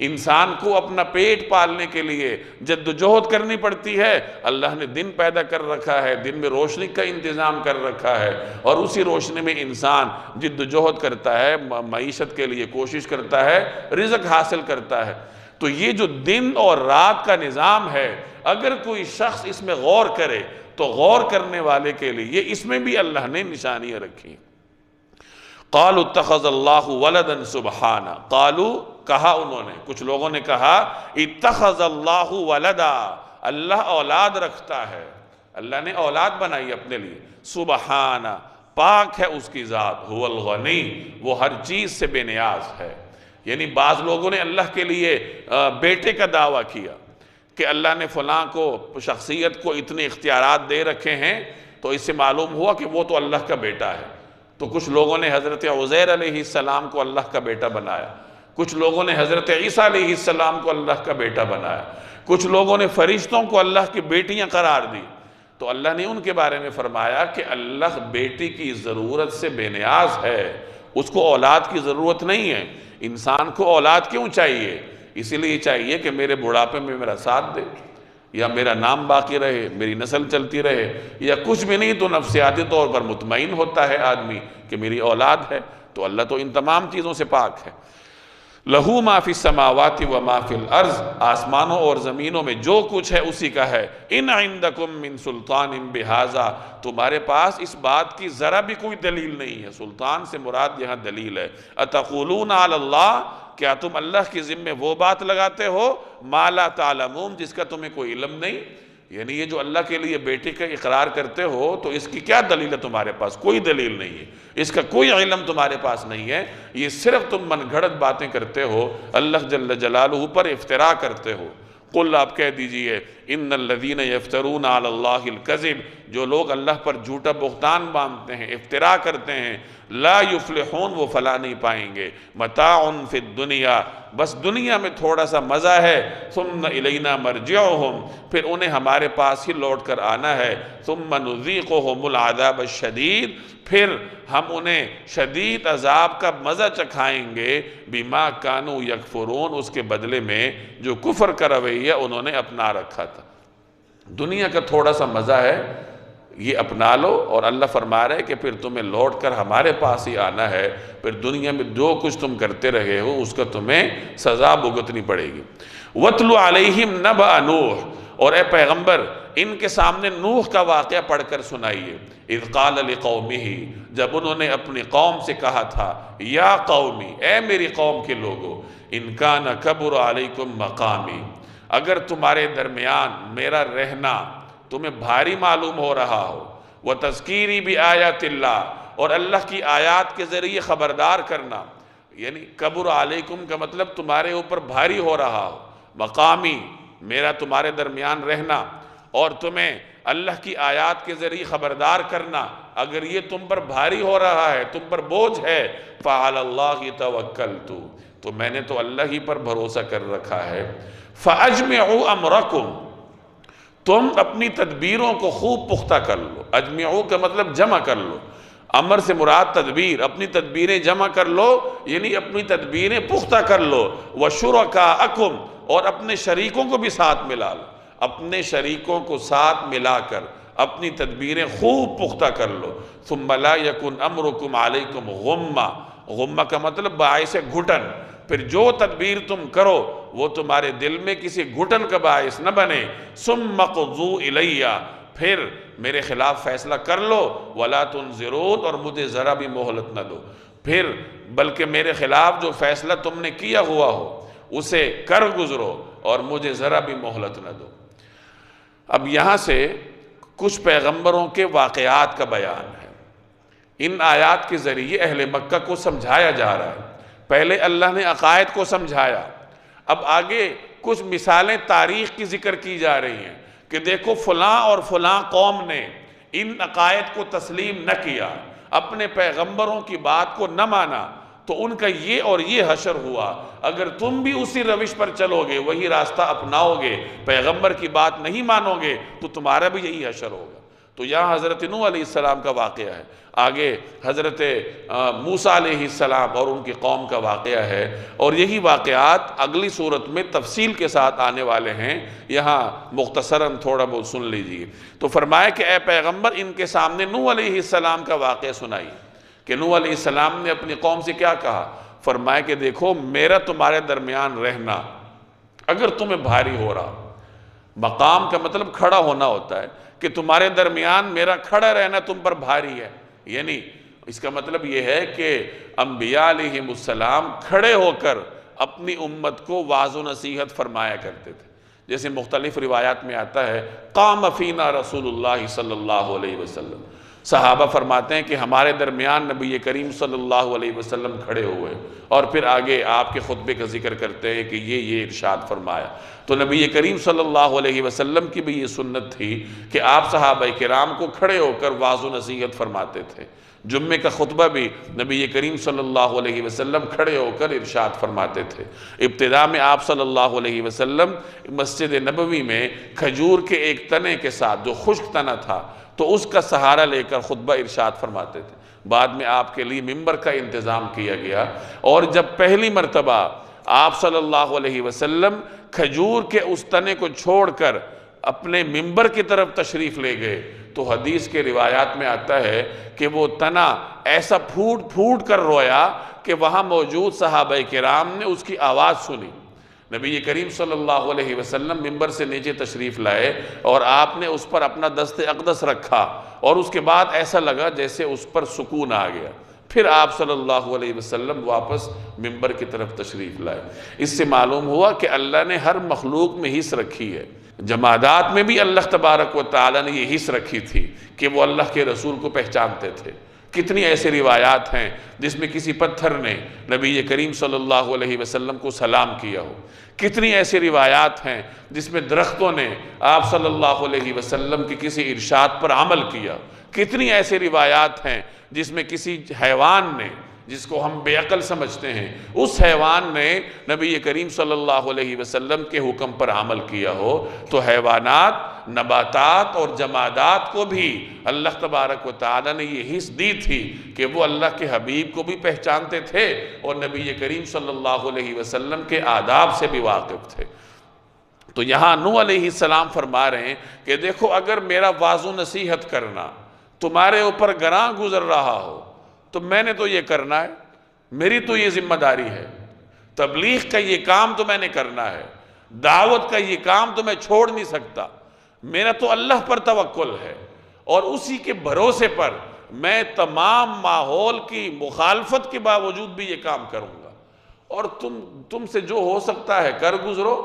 انسان کو اپنا پیٹ پالنے کے لیے جدوجہد کرنی پڑتی ہے، اللہ نے دن پیدا کر رکھا ہے، دن میں روشنی کا انتظام کر رکھا ہے، اور اسی روشنی میں انسان جدوجہد کرتا ہے، معیشت کے لیے کوشش کرتا ہے، رزق حاصل کرتا ہے۔ تو یہ جو دن اور رات کا نظام ہے، اگر کوئی شخص اس میں غور کرے تو غور کرنے والے کے لیے اس میں بھی اللہ نے نشانیاں رکھی۔ قالوا اتخذ اللہ ولدا سبحانہ، قالوا کہا انہوں نے، کچھ لوگوں نے کہا اتخذ اللہ ولدا، اللہ اولاد رکھتا ہے، اللہ نے اولاد بنائی اپنے لیے، سبحانہ پاک ہے اس کی ذات، هو الغنی، وہ ہر چیز سے بے نیاز ہے۔ یعنی بعض لوگوں نے اللہ کے لیے بیٹے کا دعویٰ کیا کہ اللہ نے فلاں کو شخصیت کو اتنے اختیارات دے رکھے ہیں، تو اس سے معلوم ہوا کہ وہ تو اللہ کا بیٹا ہے۔ تو کچھ لوگوں نے حضرت عزیر علیہ السلام کو اللہ کا بیٹا بنایا، کچھ لوگوں نے حضرت عیسیٰ علیہ السلام کو اللہ کا بیٹا بنایا، کچھ لوگوں نے فرشتوں کو اللہ کی بیٹیاں قرار دی۔ تو اللہ نے ان کے بارے میں فرمایا کہ اللہ بیٹی کی ضرورت سے بے نیاز ہے، اس کو اولاد کی ضرورت نہیں ہے۔ انسان کو اولاد کیوں چاہیے؟ اسی لیے چاہیے کہ میرے بڑھاپے میں میرا ساتھ دے، یا میرا نام باقی رہے، میری نسل چلتی رہے، یا کچھ بھی نہیں تو نفسیاتی طور پر مطمئن ہوتا ہے آدمی کہ میری اولاد ہے۔ تو اللہ تو ان تمام چیزوں سے پاک ہے۔ لہو ما فی السماوات و ما فی الارض، آسمانوں اور زمینوں میں جو کچھ ہے اسی کا ہے۔ ان عندکم من سلطان بہذا، تمہارے پاس اس بات کی ذرا بھی کوئی دلیل نہیں ہے۔ سلطان سے مراد یہاں دلیل ہے۔ اتقولون علی اللہ، کیا تم اللہ کی ذمہ وہ بات لگاتے ہو ما لا تعلمون، جس کا تمہیں کوئی علم نہیں؟ یعنی یہ جو اللہ کے لیے بیٹے کا اقرار کرتے ہو تو اس کی کیا دلیل ہے تمہارے پاس؟ کوئی دلیل نہیں ہے، اس کا کوئی علم تمہارے پاس نہیں ہے، یہ صرف تم من گھڑت باتیں کرتے ہو، اللہ جل جلالہ پر افتراء کرتے ہو۔ قل، آپ کہہ دیجئے، ان الذین یفترون علی اللہ الکذب، جو لوگ اللہ پر جھوٹا بہتان باندھتے ہیں، افتراء کرتے ہیں، لا یفلحون، وہ فلاح نہیں پائیں گے، متاع فی الدنیا، بس دنیا میں تھوڑا سا مزہ ہے، ثم الینا مرجعہم، پھر انہیں ہمارے پاس ہی لوٹ کر آنا ہے، ثم نذیقہم العذاب الشدید، پھر ہم انہیں شدید عذاب کا مزہ چکھائیں گے، بما کانوا یکفرون، اس کے بدلے میں جو کفر کا رویہ انہوں نے اپنا رکھا تھا۔ دنیا کا تھوڑا سا مزہ ہے، یہ اپنا لو، اور اللہ فرما رہے کہ پھر تمہیں لوٹ کر ہمارے پاس ہی آنا ہے، پھر دنیا میں جو کچھ تم کرتے رہے ہو اس کا تمہیں سزا بھگتنی پڑے گی۔ وَاتْلُ عَلَيْهِمْ نَبَأَ نُوحٍ، اور اے پیغمبر ان کے سامنے نوح کا واقعہ پڑھ کر سنائیے۔ اذ قال لقومہ، جب انہوں نے اپنی قوم سے کہا تھا، یا قومی، اے میری قوم کے لوگو، ان کان کبر علیکم مقامی، اگر تمہارے درمیان میرا رہنا تمہیں بھاری معلوم ہو رہا ہو، وَتَذْكِيرِي بِآيَاتِ اللَّهِ، اور اللہ کی آیات کے ذریعے خبردار کرنا، یعنی کبر علیکم کا مطلب تمہارے اوپر بھاری ہو رہا ہو، مقامی میرا تمہارے درمیان رہنا اور تمہیں اللہ کی آیات کے ذریعے خبردار کرنا، اگر یہ تم پر بھاری ہو رہا ہے، تم پر بوجھ ہے، فَعَلَى اللَّهِ تَوَكَّلْتُ، تو میں نے تو اللہ ہی پر بھروسہ کر رکھا ہے، فَأَجْمِعُوا أَمْرَكُمْ، تم اپنی تدبیروں کو خوب پختہ کر لو۔ اجمعو کا مطلب جمع کر لو، امر سے مراد تدبیر، اپنی تدبیریں جمع کر لو، یعنی اپنی تدبیریں پختہ کر لو، وَشُرَكَاءَكُمْ، اور اپنے شریکوں کو بھی ساتھ ملا لو، اپنے شریکوں کو ساتھ ملا کر اپنی تدبیریں خوب پختہ کر لو۔ ثُمَّ لَا يَكُنْ أَمْرُكُمْ عَلَيْكُمْ غُمَّةً، غمہ کا مطلب باعث گھٹن، پھر جو تدبیر تم کرو وہ تمہارے دل میں کسی گھٹن کا باعث نہ بنے۔ ثُمَّ قُضُوا إِلَيَّ، پھر میرے خلاف فیصلہ کر لو، وَلَا تُنْظِرُونَ، اور مجھے ذرا بھی مہلت نہ دو، پھر بلکہ میرے خلاف جو فیصلہ تم نے کیا ہوا ہو اسے کر گزرو اور مجھے ذرا بھی مہلت نہ دو۔ اب یہاں سے کچھ پیغمبروں کے واقعات کا بیان ہے، ان آیات کے ذریعے اہل مکہ کو سمجھایا جا رہا ہے۔ پہلے اللہ نے عقائد کو سمجھایا، اب آگے کچھ مثالیں تاریخ کی ذکر کی جا رہی ہیں کہ دیکھو فلاں اور فلاں قوم نے ان عقائد کو تسلیم نہ کیا، اپنے پیغمبروں کی بات کو نہ مانا، تو ان کا یہ اور یہ حشر ہوا۔ اگر تم بھی اسی روش پر چلو گے، وہی راستہ اپناؤ گے، پیغمبر کی بات نہیں مانو گے، تو تمہارا بھی یہی حشر ہوگا۔ تو یہاں حضرت نوح علیہ السلام کا واقعہ ہے، آگے حضرت موسیٰ علیہ السلام اور ان کی قوم کا واقعہ ہے، اور یہی واقعات اگلی صورت میں تفصیل کے ساتھ آنے والے ہیں، یہاں مختصراً تھوڑا بہت سن لیجئے۔ تو فرمایا کہ اے پیغمبر ان کے سامنے نوح علیہ السلام کا واقعہ سنائی کہ نوح علیہ السلام نے اپنی قوم سے کیا کہا۔ فرمایا کہ دیکھو میرا تمہارے درمیان رہنا اگر تمہیں بھاری ہو رہا، مقام کا مطلب کھڑا ہونا ہوتا ہے، کہ تمہارے درمیان میرا کھڑا رہنا تم پر بھاری ہے، یعنی اس کا مطلب یہ ہے کہ انبیاء علیہ السلام کھڑے ہو کر اپنی امت کو وعظ و نصیحت فرمایا کرتے تھے، جیسے مختلف روایات میں آتا ہے قام فینا رسول اللہ صلی اللہ علیہ وسلم، صحابہ فرماتے ہیں کہ ہمارے درمیان نبی کریم صلی اللہ علیہ وسلم کھڑے ہوئے، اور پھر آگے آپ کے خطبے کا ذکر کرتے ہیں کہ یہ ارشاد فرمایا۔ تو نبی کریم صلی اللہ علیہ وسلم کی بھی یہ سنت تھی کہ آپ صحابہ کرام کو کھڑے ہو کر وعظ و نصیحت فرماتے تھے۔ جمعے کا خطبہ بھی نبی کریم صلی اللہ علیہ وسلم کھڑے ہو کر ارشاد فرماتے تھے۔ ابتدا میں آپ صلی اللہ علیہ وسلم مسجد نبوی میں کھجور کے ایک تنے کے ساتھ، جو خشک تنا تھا، تو اس کا سہارا لے کر خطبہ ارشاد فرماتے تھے۔ بعد میں آپ کے لیے ممبر کا انتظام کیا گیا، اور جب پہلی مرتبہ آپ صلی اللہ علیہ وسلم کھجور کے اس تنے کو چھوڑ کر اپنے ممبر کی طرف تشریف لے گئے، تو حدیث کے روایات میں آتا ہے کہ وہ تنا ایسا پھوٹ پھوٹ کر رویا کہ وہاں موجود صحابہ کرام نے اس کی آواز سنی۔ نبی کریم صلی اللہ علیہ وسلم ممبر سے نیچے تشریف لائے اور آپ نے اس پر اپنا دست اقدس رکھا، اور اس کے بعد ایسا لگا جیسے اس پر سکون آ گیا۔ پھر آپ صلی اللہ علیہ وسلم واپس ممبر کی طرف تشریف لائے۔ اس سے معلوم ہوا کہ اللہ نے ہر مخلوق میں حص رکھی ہے، جمادات میں بھی اللہ تبارک و تعالیٰ نے یہ حص رکھی تھی کہ وہ اللہ کے رسول کو پہچانتے تھے۔ کتنی ایسی روایات ہیں جس میں کسی پتھر نے نبی کریم صلی اللہ علیہ وسلم کو سلام کیا ہو، کتنی ایسی روایات ہیں جس میں درختوں نے آپ صلی اللہ علیہ وسلم کی کسی ارشاد پر عمل کیا، کتنی ایسی روایات ہیں جس میں کسی حیوان نے، جس کو ہم بے عقل سمجھتے ہیں، اس حیوان نے نبی کریم صلی اللہ علیہ وسلم کے حکم پر عمل کیا ہو۔ تو حیوانات، نباتات اور جمادات کو بھی اللہ تبارک و تعالیٰ نے یہ حص دی تھی کہ وہ اللہ کے حبیب کو بھی پہچانتے تھے اور نبی کریم صلی اللہ علیہ وسلم کے آداب سے بھی واقف تھے۔ تو یہاں نوح علیہ السلام فرما رہے ہیں کہ دیکھو اگر میرا وعظ و نصیحت کرنا تمہارے اوپر گراں گزر رہا ہو تو میں نے تو یہ کرنا ہے، میری تو یہ ذمہ داری ہے، تبلیغ کا یہ کام تو میں نے کرنا ہے، دعوت کا یہ کام تو میں چھوڑ نہیں سکتا، میرا تو اللہ پر توکل ہے، اور اسی کے بھروسے پر میں تمام ماحول کی مخالفت کے باوجود بھی یہ کام کروں گا، اور تم سے جو ہو سکتا ہے کر گزرو،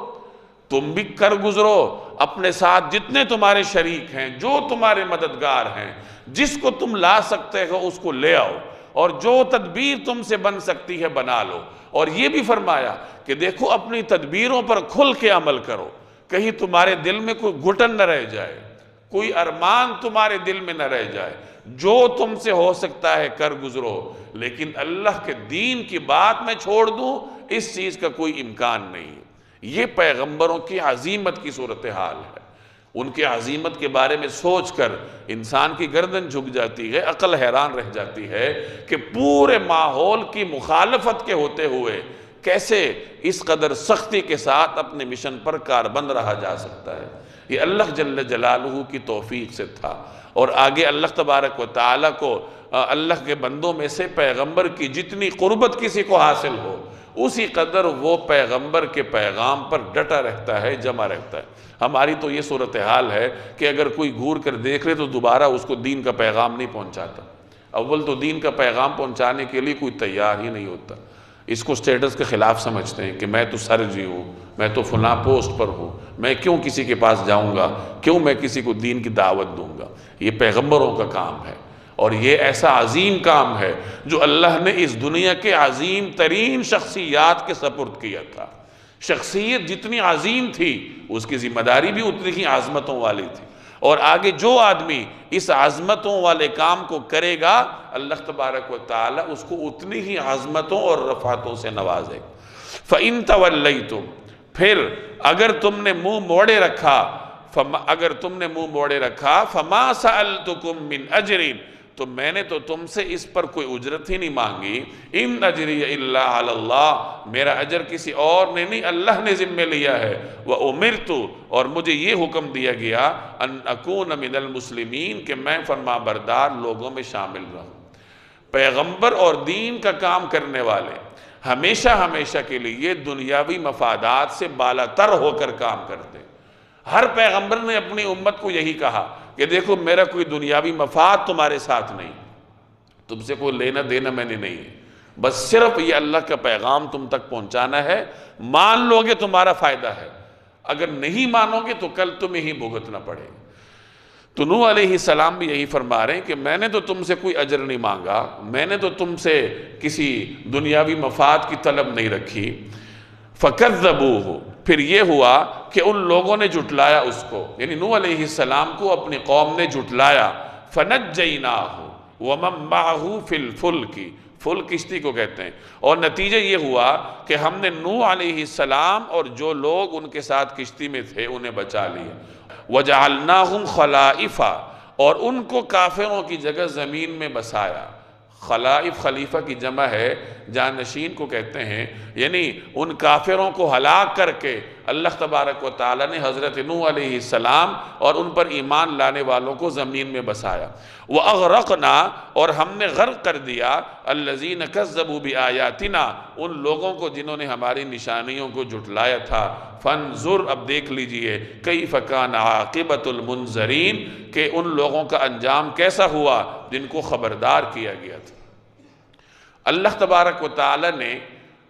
تم بھی کر گزرو، اپنے ساتھ جتنے تمہارے شریک ہیں، جو تمہارے مددگار ہیں، جس کو تم لا سکتے ہو اس کو لے آؤ، اور جو تدبیر تم سے بن سکتی ہے بنا لو۔ اور یہ بھی فرمایا کہ دیکھو اپنی تدبیروں پر کھل کے عمل کرو، کہیں تمہارے دل میں کوئی گھٹن نہ رہ جائے، کوئی ارمان تمہارے دل میں نہ رہ جائے، جو تم سے ہو سکتا ہے کر گزرو، لیکن اللہ کے دین کی بات میں چھوڑ دوں، اس چیز کا کوئی امکان نہیں۔ یہ پیغمبروں کی عظیمت کی صورتحال ہے۔ ان کی عظیمت کے بارے میں سوچ کر انسان کی گردن جھک جاتی ہے، عقل حیران رہ جاتی ہے کہ پورے ماحول کی مخالفت کے ہوتے ہوئے کیسے اس قدر سختی کے ساتھ اپنے مشن پر کاربند رہا جا سکتا ہے۔ یہ اللہ جل جلالہ کی توفیق سے تھا۔ اور آگے اللہ تبارک و تعالیٰ کو اللہ کے بندوں میں سے پیغمبر کی جتنی قربت کسی کو حاصل ہو، اسی قدر وہ پیغمبر کے پیغام پر ڈٹا رہتا ہے، جمع رہتا ہے۔ ہماری تو یہ صورتحال ہے کہ اگر کوئی گھور کر دیکھ لے تو دوبارہ اس کو دین کا پیغام نہیں پہنچاتا۔ اول تو دین کا پیغام پہنچانے کے لیے کوئی تیار ہی نہیں ہوتا، اس کو سٹیٹس کے خلاف سمجھتے ہیں کہ میں تو سرجی ہوں، میں تو فلاں پوسٹ پر ہوں، میں کیوں کسی کے پاس جاؤں گا، کیوں میں کسی کو دین کی دعوت دوں گا۔ یہ پیغمبروں کا کام ہے، اور یہ ایسا عظیم کام ہے جو اللہ نے اس دنیا کے عظیم ترین شخصیات کے سپرد کیا تھا۔ شخصیت جتنی عظیم تھی اس کی ذمہ داری بھی اتنی ہی عظمتوں والی تھی، اور آگے جو آدمی اس عظمتوں والے کام کو کرے گا اللہ تبارک و تعالی اس کو اتنی ہی عظمتوں اور رفعتوں سے نوازے گا۔ فَإِن تَوَلَّيْتُمْ، پھر اگر تم نے منہ موڑے رکھا، فَمَا سَأَلْتُكُم مِّنْ أَجْرٍ، تو میں نے تو تم سے اس پر کوئی اجرت ہی نہیں مانگی۔ ان اجری الا علی اللہ، میرا اجر کسی اور نے نہیں، اللہ نے ذمہ لیا ہے۔ وَأُمِرْتُ، اور مجھے یہ حکم دیا گیا، ان اکون من المسلمین، کہ میں فرما بردار لوگوں میں شامل رہوں۔ پیغمبر اور دین کا کام کرنے والے ہمیشہ کے لیے دنیاوی مفادات سے بالا تر ہو کر کام کرتے۔ ہر پیغمبر نے اپنی امت کو یہی کہا کہ دیکھو میرا کوئی دنیاوی مفاد تمہارے ساتھ نہیں، تم سے کوئی لینا دینا میں نے نہیں ہے، بس صرف یہ اللہ کا پیغام تم تک پہنچانا ہے، مان لو گے تمہارا فائدہ ہے، اگر نہیں مانو گے تو کل تمہیں ہی بھگتنا پڑے گا۔ تو نوح علیہ السلام بھی یہی فرما رہے ہیں کہ میں نے تو تم سے کوئی اجر نہیں مانگا، میں نے تو تم سے کسی دنیاوی مفاد کی طلب نہیں رکھی۔ فَكَذَّبُوهُ، پھر یہ ہوا کہ ان لوگوں نے جھٹلایا اس کو، یعنی نوح علیہ السلام کو اپنی قوم نے جھٹلایا۔ فَنَجَّيْنَاهُ وَمَن مَّعَهُ فِي الْفُلْكِ، فل کشتی کو کہتے ہیں، اور نتیجہ یہ ہوا کہ ہم نے نوح علیہ السلام اور جو لوگ ان کے ساتھ کشتی میں تھے انہیں بچا لیا۔ وَجَعَلْنَاهُمْ خَلَائِفَ، اور ان کو کافروں کی جگہ زمین میں بسایا۔ خلائف خلیفہ کی جمع ہے، جانشین کو کہتے ہیں، یعنی ان کافروں کو ہلاک کر کے اللہ تبارک و تعالیٰ نے حضرت نوح علیہ السلام اور ان پر ایمان لانے والوں کو زمین میں بسایا۔ وَأَغْرَقْنَا، اور ہم نے غرق کر دیا، الَّذِينَ كَذَّبُوا بِآيَاتِنَا، ان لوگوں کو جنہوں نے ہماری نشانیوں کو جھٹلایا تھا۔ فَانظُرْ، اب دیکھ لیجئے، كَيْفَ كَانَ عَاقِبَةُ الْمُنذَرِينَ، کہ ان لوگوں کا انجام کیسا ہوا جن کو خبردار کیا گیا تھا۔ اللہ تبارک و تعالی نے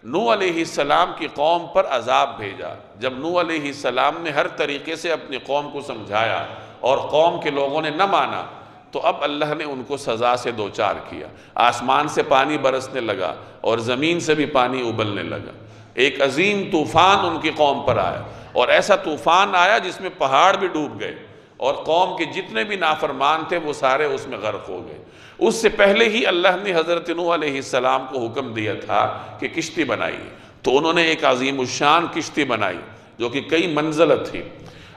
نوح علیہ السلام کی قوم پر عذاب بھیجا۔ جب نوح علیہ السلام نے ہر طریقے سے اپنی قوم کو سمجھایا اور قوم کے لوگوں نے نہ مانا، تو اب اللہ نے ان کو سزا سے دوچار کیا۔ آسمان سے پانی برسنے لگا اور زمین سے بھی پانی ابلنے لگا۔ ایک عظیم طوفان ان کی قوم پر آیا، اور ایسا طوفان آیا جس میں پہاڑ بھی ڈوب گئے، اور قوم کے جتنے بھی نافرمان تھے وہ سارے اس میں غرق ہو گئے۔ اس سے پہلے ہی اللہ نے حضرت نوح علیہ السلام کو حکم دیا تھا کہ کشتی بنائیے، تو انہوں نے ایک عظیم الشان کشتی بنائی جو کہ کئی منزلت تھی،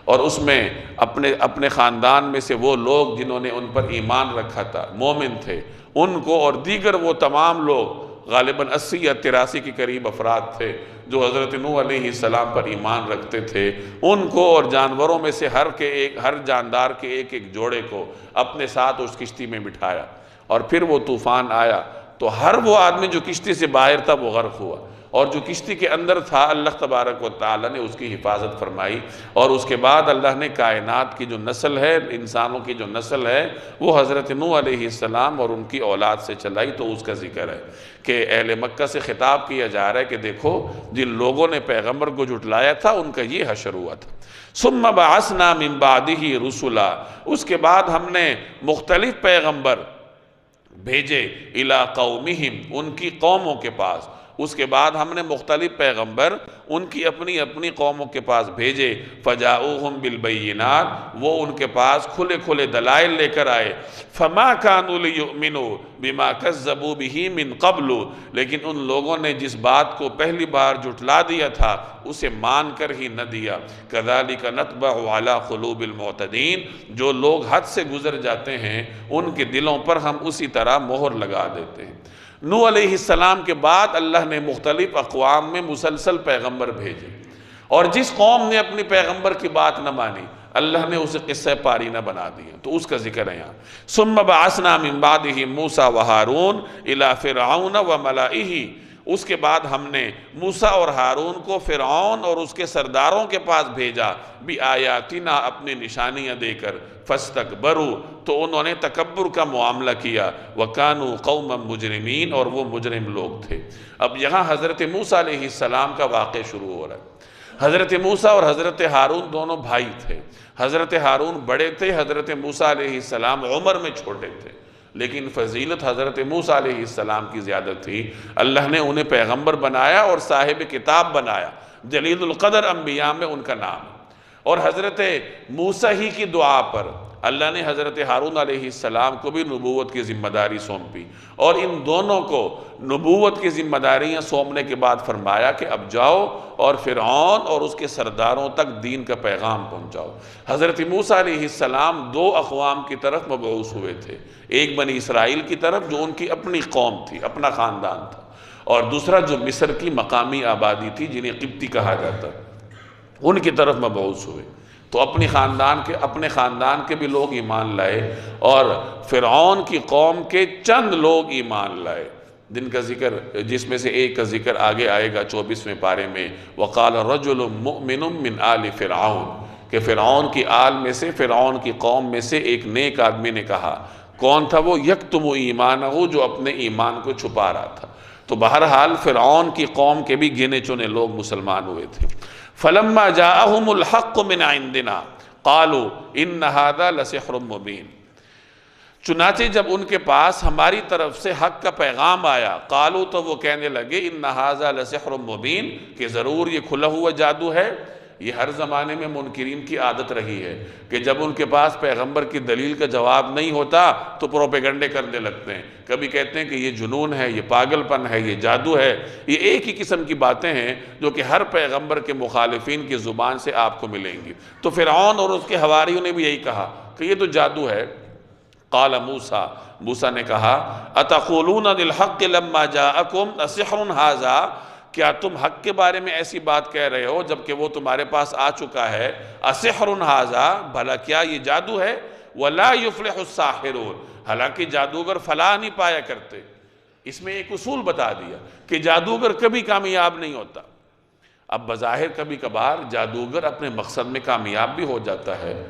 اور اس میں اپنے خاندان میں سے وہ لوگ جنہوں نے ان پر ایمان رکھا تھا، مومن تھے، ان کو، اور دیگر وہ تمام لوگ غالباً 80 یا 83 کے قریب افراد تھے جو حضرت نوح علیہ السلام پر ایمان رکھتے تھے، ان کو اور جانوروں میں سے ہر جاندار کے ایک جوڑے کو اپنے ساتھ اس کشتی میں بٹھایا، اور پھر وہ طوفان آیا تو ہر وہ آدمی جو کشتی سے باہر تھا وہ غرق ہوا، اور جو کشتی کے اندر تھا اللہ تبارک و تعالیٰ نے اس کی حفاظت فرمائی، اور اس کے بعد اللہ نے کائنات کی جو نسل ہے، انسانوں کی جو نسل ہے، وہ حضرت نوح علیہ السلام اور ان کی اولاد سے چلائی، تو اس کا ذکر ہے کہ اہل مکہ سے خطاب کیا جا رہا ہے کہ دیکھو جن لوگوں نے پیغمبر کو جھٹلایا تھا ان کا یہ حشر ہوا تھا۔ ثم بعثنا من بعدہ رسلا، اس کے بعد ہم نے مختلف پیغمبر بھیجے الی قومہم، ان کی قوموں کے پاس، اس کے بعد ہم نے مختلف پیغمبر ان کی اپنی اپنی قوموں کے پاس بھیجے، فجاؤہم بالبینات، وہ ان کے پاس کھلے کھلے دلائل لے کر آئے، فما كانوا ليؤمنوا بما كذبوا به من قبل، لیکن ان لوگوں نے جس بات کو پہلی بار جھٹلا دیا تھا اسے مان کر ہی نہ دیا، كذلك نطبع على قلوب المعتدین، جو لوگ حد سے گزر جاتے ہیں ان کے دلوں پر ہم اسی طرح مہر لگا دیتے ہیں۔ نوح علیہ السلام کے بعد اللہ نے مختلف اقوام میں مسلسل پیغمبر بھیجے، اور جس قوم نے اپنی پیغمبر کی بات نہ مانی اللہ نے اسے قصہ پارینہ بنا دیا، تو اس کا ذکر ہے یہاں۔ ثم بعثنا من بعدہ موسیٰ وہارون الی فرعون وملئہ، اس کے بعد ہم نے موسیٰ اور ہارون کو فرعون اور اس کے سرداروں کے پاس بھیجا، بآیاتنا، اپنی نشانیاں دے کر، فاستکبروا، تو انہوں نے تکبر کا معاملہ کیا، وکانوا قوما مجرمین، اور وہ مجرم لوگ تھے۔ اب یہاں حضرت موسیٰ علیہ السلام کا واقعہ شروع ہو رہا ہے۔ حضرت موسیٰ اور حضرت ہارون دونوں بھائی تھے، حضرت ہارون بڑے تھے، حضرت موسیٰ علیہ السلام عمر میں چھوٹے تھے، لیکن فضیلت حضرت موسیٰ علیہ السلام کی زیادہ تھی، اللہ نے انہیں پیغمبر بنایا اور صاحب کتاب بنایا، جلیل القدر انبیاء میں ان کا نام ہے۔ اور حضرت موسیٰ ہی کی دعا پر اللہ نے حضرت ہارون علیہ السلام کو بھی نبوت کی ذمہ داری سونپی، اور ان دونوں کو نبوت کی ذمہ داریاں سونپنے کے بعد فرمایا کہ اب جاؤ اور فرعون اور اس کے سرداروں تک دین کا پیغام پہنچاؤ۔ حضرت موسیٰ علیہ السلام دو اقوام کی طرف مبعوث ہوئے تھے، ایک بنی اسرائیل کی طرف جو ان کی اپنی قوم تھی، اپنا خاندان تھا، اور دوسرا جو مصر کی مقامی آبادی تھی جنہیں قبطی کہا جاتا، ان کی طرف مبعوث ہوئے۔ تو اپنے خاندان کے بھی لوگ ایمان لائے، اور فرعون کی قوم کے چند لوگ ایمان لائے، جن کا ذکر، جس میں سے ایک کا ذکر آگے آئے گا 24ویں پارے میں، وقال رجل مؤمن من آل فرعون، کہ فرعون کی آل میں سے، فرعون کی قوم میں سے ایک نیک آدمی نے کہا، کون تھا وہ؟ یکتم ایمانہ، جو اپنے ایمان کو چھپا رہا تھا۔ تو بہرحال فرعون کی قوم کے بھی گنے چنے لوگ مسلمان ہوئے تھے۔ فلما جاءہم الحق من عندنا قالوا ان ھذا لسحر مبین، چنانچہ جب ان کے پاس ہماری طرف سے حق کا پیغام آیا، قالوا، تو وہ کہنے لگے، ان ھذا لسحر مبین، کہ ضرور یہ کھلا ہوا جادو ہے۔ یہ ہر زمانے میں منکرین کی عادت رہی ہے کہ جب ان کے پاس پیغمبر کی دلیل کا جواب نہیں ہوتا تو پروپیگنڈے کرنے لگتے ہیں، کبھی کہتے ہیں کہ یہ جنون ہے، یہ پاگل پن ہے، یہ جادو ہے۔ یہ ایک ہی قسم کی باتیں ہیں جو کہ ہر پیغمبر کے مخالفین کی زبان سے آپ کو ملیں گی۔ تو فرعون اور اس کے حواریوں نے بھی یہی کہا کہ یہ تو جادو ہے۔ قال موسیٰ نے کہا، اتقولون للحق لما جاءکم اسحر ھذا، کیا تم حق کے بارے میں ایسی بات کہہ رہے ہو جبکہ وہ تمہارے پاس آ چکا ہے؟ اسحر ھذا، بھلا کیا یہ جادو ہے؟ ولا یفلح الساحرون، حالانکہ جادوگر فلاح نہیں پایا کرتے۔ اس میں ایک اصول بتا دیا کہ جادوگر کبھی کامیاب نہیں ہوتا۔ اب بظاہر کبھی کبھار جادوگر اپنے مقصد میں کامیاب بھی ہو جاتا ہے،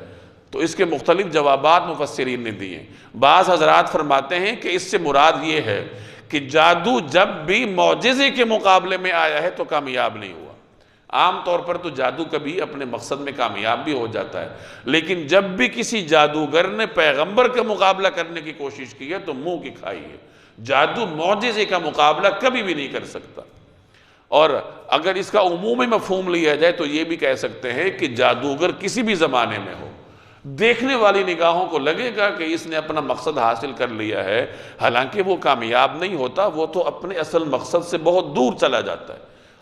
تو اس کے مختلف جوابات مفسرین نے دیے۔ بعض حضرات فرماتے ہیں کہ اس سے مراد یہ ہے کہ جادو جب بھی معجزے کے مقابلے میں آیا ہے تو کامیاب نہیں ہوا۔ عام طور پر تو جادو کبھی اپنے مقصد میں کامیاب بھی ہو جاتا ہے، لیکن جب بھی کسی جادوگر نے پیغمبر کا مقابلہ کرنے کی کوشش کی ہے تو منہ کی کھائی ہے۔ جادو معجزے کا مقابلہ کبھی بھی نہیں کر سکتا۔ اور اگر اس کا عمومی مفہوم لیا جائے تو یہ بھی کہہ سکتے ہیں کہ جادوگر کسی بھی زمانے میں ہو، دیکھنے والی نگاہوں کو لگے گا کہ اس نے اپنا مقصد حاصل کر لیا ہے، حالانکہ وہ کامیاب نہیں ہوتا، وہ تو اپنے اصل مقصد سے بہت دور چلا جاتا ہے۔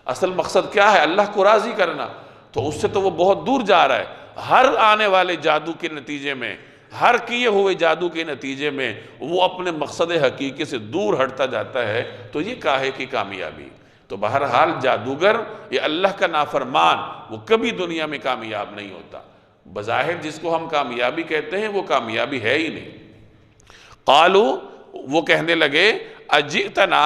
اصل مقصد کیا ہے؟ اللہ کو راضی کرنا، تو اس سے تو وہ بہت دور جا رہا ہے۔ ہر آنے والے جادو کے نتیجے میں، ہر کیے ہوئے جادو کے نتیجے میں وہ اپنے مقصد حقیقی سے دور ہٹتا جاتا ہے، تو یہ کاہے کی کامیابی؟ تو بہرحال جادوگر یا اللہ کا نافرمان وہ کبھی دنیا میں کامیاب نہیں ہوتا۔ بظاہر جس کو ہم کامیابی کہتے ہیں وہ کامیابی ہے ہی نہیں۔ قالو، وہ کہنے لگے، اجئتنا،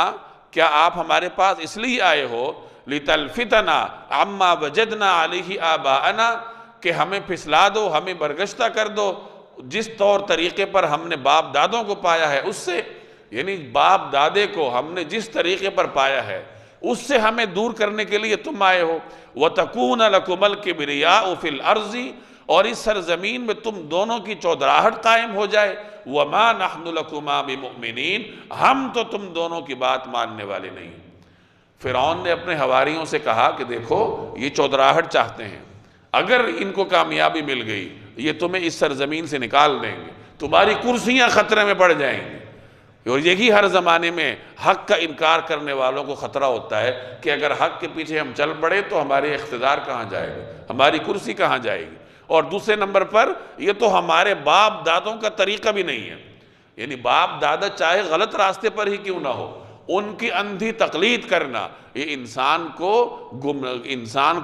کیا آپ ہمارے پاس اس لیے آئے ہو لِتَلْفِتَنَا عَمَّا وَجَدْنَا عَلَيْهِ آبَاءَنَا کہ ہمیں پھسلا دو، ہمیں برگشتہ کر دو جس طور طریقے پر ہم نے باپ دادوں کو پایا ہے اس سے، یعنی باپ دادے کو ہم نے جس طریقے پر پایا ہے اس سے ہمیں دور کرنے کے لیے تم آئے ہو۔ وَتَكُونَ لَكُمَ الْكِبْرِيَاءُ فِي الْأَرْضِ اور اس سرزمین میں تم دونوں کی چودراہٹ قائم ہو جائے۔ وَمَا نَحْنُ لَكُمَا بِمُؤْمِنِينَ ہم تو تم دونوں کی بات ماننے والے نہیں۔ فرعون نے اپنے حواریوں سے کہا کہ دیکھو یہ چودراہٹ چاہتے ہیں، اگر ان کو کامیابی مل گئی یہ تمہیں اس سرزمین سے نکال دیں گے، تمہاری کرسیاں خطرے میں پڑ جائیں گی۔ اور یہی ہر زمانے میں حق کا انکار کرنے والوں کو خطرہ ہوتا ہے کہ اگر حق کے پیچھے ہم چل پڑے تو ہمارے اقتدار کہاں جائے گا، ہماری کرسی کہاں جائے گی۔ اور دوسرے نمبر پر یہ تو ہمارے باپ دادوں کا طریقہ بھی نہیں ہے، یعنی باپ دادا چاہے غلط راستے پر ہی کیوں نہ ہو، ان کی اندھی تقلید کرنا یہ انسان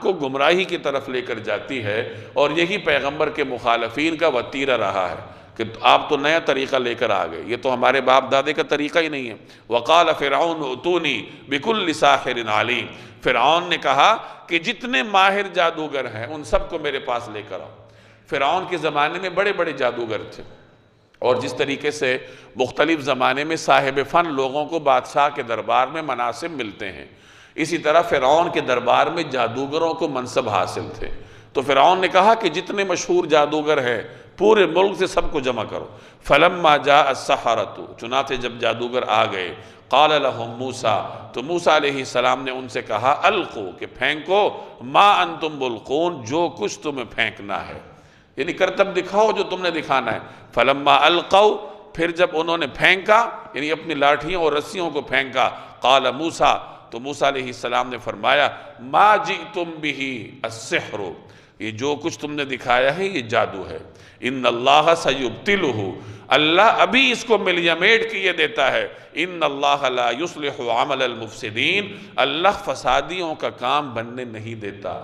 کو گمراہی کی طرف لے کر جاتی ہے۔ اور یہی پیغمبر کے مخالفین کا وتیرہ رہا ہے کہ آپ تو نیا طریقہ لے کر آ گئے، یہ تو ہمارے باپ دادے کا طریقہ ہی نہیں ہے۔ وَقَالَ فِرْعَوْنُ ائْتُونِي بِكُلِّ سَاحِرٍ عَلِيمٍ فرعون نے کہا کہ جتنے ماہر جادوگر ہیں ان سب کو میرے پاس لے کر آؤ۔ فرعون کے زمانے میں بڑے بڑے جادوگر تھے، اور جس طریقے سے مختلف زمانے میں صاحب فن لوگوں کو بادشاہ کے دربار میں مناصب ملتے ہیں، اسی طرح فرعون کے دربار میں جادوگروں کو منصب حاصل تھے۔ تو فرعون نے کہا کہ جتنے مشہور جادوگر ہیں پورے ملک سے سب کو جمع کرو۔ فَلَمَّا جَاءَ السَّحَرَةُ چنانچہ جب جادوگر آ گئے، قَالَ لَهُم مُوسیٰ تو موسیٰ علیہ السلام نے ان سے کہا القوا کہ پھینکو ما انتم ملقون جو کچھ تمہیں پھینکنا ہے، یعنی کرتب دکھاؤ جو تم نے دکھانا ہے۔ فَلَمَّا أَلْقَوْا پھر جب انہوں نے پھینکا یعنی اپنی لاٹھیوں اور رسیوں کو پھینکا، قَالَ مُوسیٰ تو موسیٰ علیہ السلام نے فرمایا مَا جِئْتُمْ بِهِ السِّحْرُ یہ جو کچھ تم نے دکھایا ہے یہ جادو ہے۔ ان اللہ سیبطلہ اللہ ابھی اس کو ملیمیٹ کیے دیتا ہے۔ ان اللہ لا یصلح عمل المفسدین اللہ فسادیوں کا کام بننے نہیں دیتا۔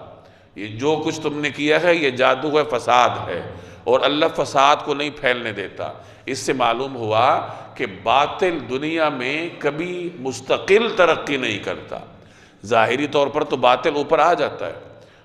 یہ جو کچھ تم نے کیا ہے یہ جادو ہے، فساد ہے، اور اللہ فساد کو نہیں پھیلنے دیتا۔ اس سے معلوم ہوا کہ باطل دنیا میں کبھی مستقل ترقی نہیں کرتا۔ ظاہری طور پر تو باطل اوپر آ جاتا ہے،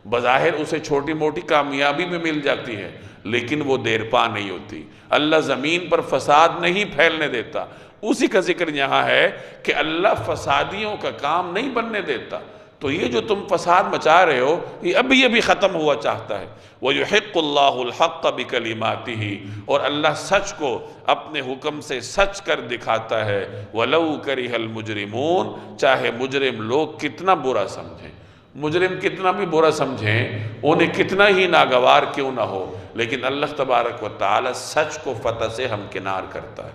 بظاہر اسے چھوٹی موٹی کامیابی بھی مل جاتی ہے، لیکن وہ دیر پا نہیں ہوتی۔ اللہ زمین پر فساد نہیں پھیلنے دیتا۔ اسی کا ذکر یہاں ہے کہ اللہ فسادیوں کا کام نہیں بننے دیتا۔ تو یہ جو تم فساد مچا رہے ہو یہ ابھی ختم ہوا چاہتا ہے۔ وَيُحِقُّ اللَّهُ الْحَقَّ بِكَلِمَاتِهِ اور اللہ سچ کو اپنے حکم سے سچ کر دکھاتا ہے۔ وَلَوْ كَرِهَ الْمُجْرِمُونَ چاہے مجرم لوگ کتنا برا سمجھیں، مجرم کتنا بھی برا سمجھیں، انہیں کتنا ہی ناگوار کیوں نہ ہو، لیکن اللہ تبارک و تعالی سچ کو فتح سے ہمکنار کرتا ہے۔